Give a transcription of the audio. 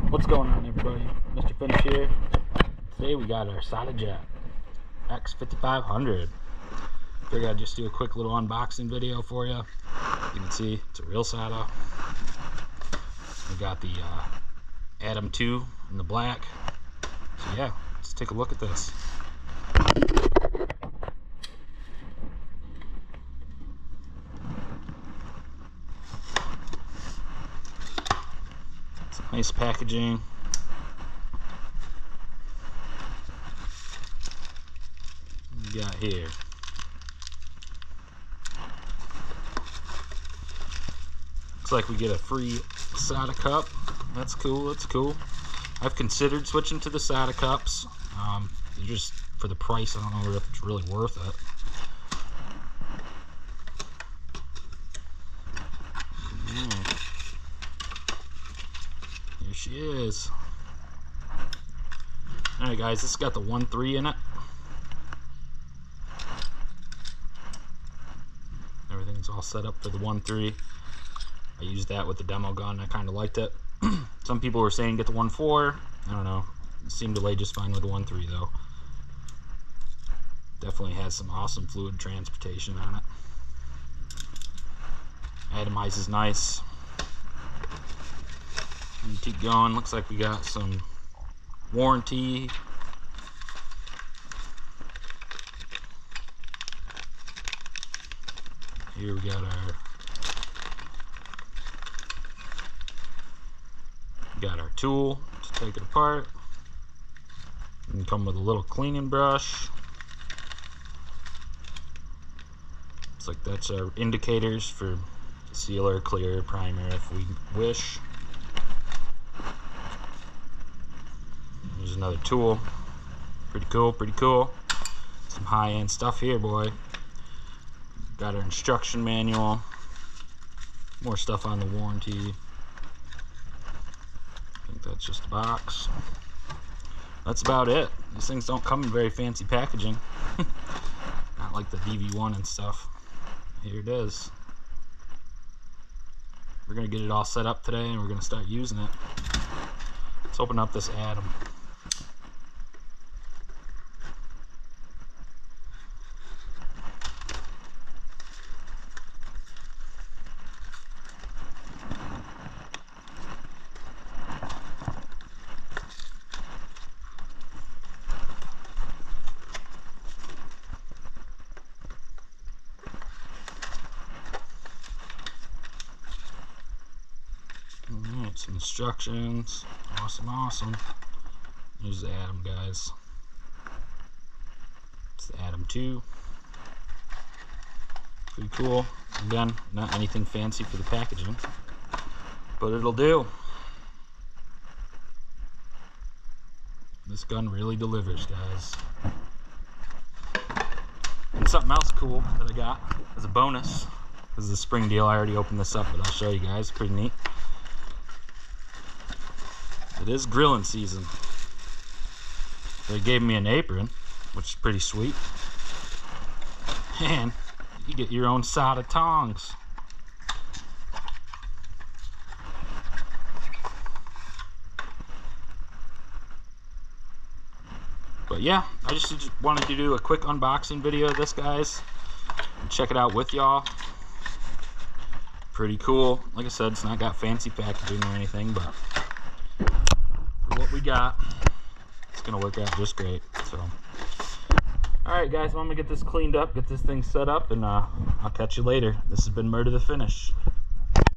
What's going on, everybody? Mr. Finish here. Today we got our SATA Jet X 5500. Figured I'd just do a quick little unboxing video for you. You can see it's a real SATA. We got the Atom 2 in the black. So yeah, let's take a look at this. Nice packaging. What we got here? Looks like we get a free SATA cup. That's cool. That's cool. I've considered switching to the SATA cups. Just for the price, I don't know if it's really worth it. Here she is. Alright guys, this has got the 1.3 in it. Everything's all set up for the 1.3. I used that with the demo gun. I kind of liked it. Some people were saying get the 1.4. I don't know. It seemed to lay just fine with the 1.3 though. Definitely has some awesome fluid transportation on it. Atomizes nice. And keep going. Looks like we got some warranty. Here we got our tool to take it apart. And come with a little cleaning brush. Looks like that's our indicators for sealer, clear, primer if we wish. There's another tool. Pretty cool, pretty cool. Some high-end stuff here, boy. Got our instruction manual. More stuff on the warranty. I think that's just a box. That's about it. These things don't come in very fancy packaging. Not like the DV1 and stuff. Here it is. We're gonna get it all set up today and we're gonna start using it. Let's open up this Atom. Alright, some instructions. Awesome. Here's the Atom, guys. It's the Atom 2. Pretty cool. Again, not anything fancy for the packaging, but it'll do. This gun really delivers, guys. And something else cool that I got as a bonus. This is the spring deal. I already opened this up, but I'll show you guys. Pretty neat. It is grilling season. They gave me an apron, which is pretty sweet. And you get your own SATA tongs. But yeah, I just wanted to do a quick unboxing video of this, guys. Check it out with y'all. Pretty cool. Like I said, it's not got fancy packaging or anything, but for what we got, it's gonna work out just great. So alright guys, well, I'm gonna get this cleaned up, get this thing set up, and I'll catch you later. This has been Murder the Finish.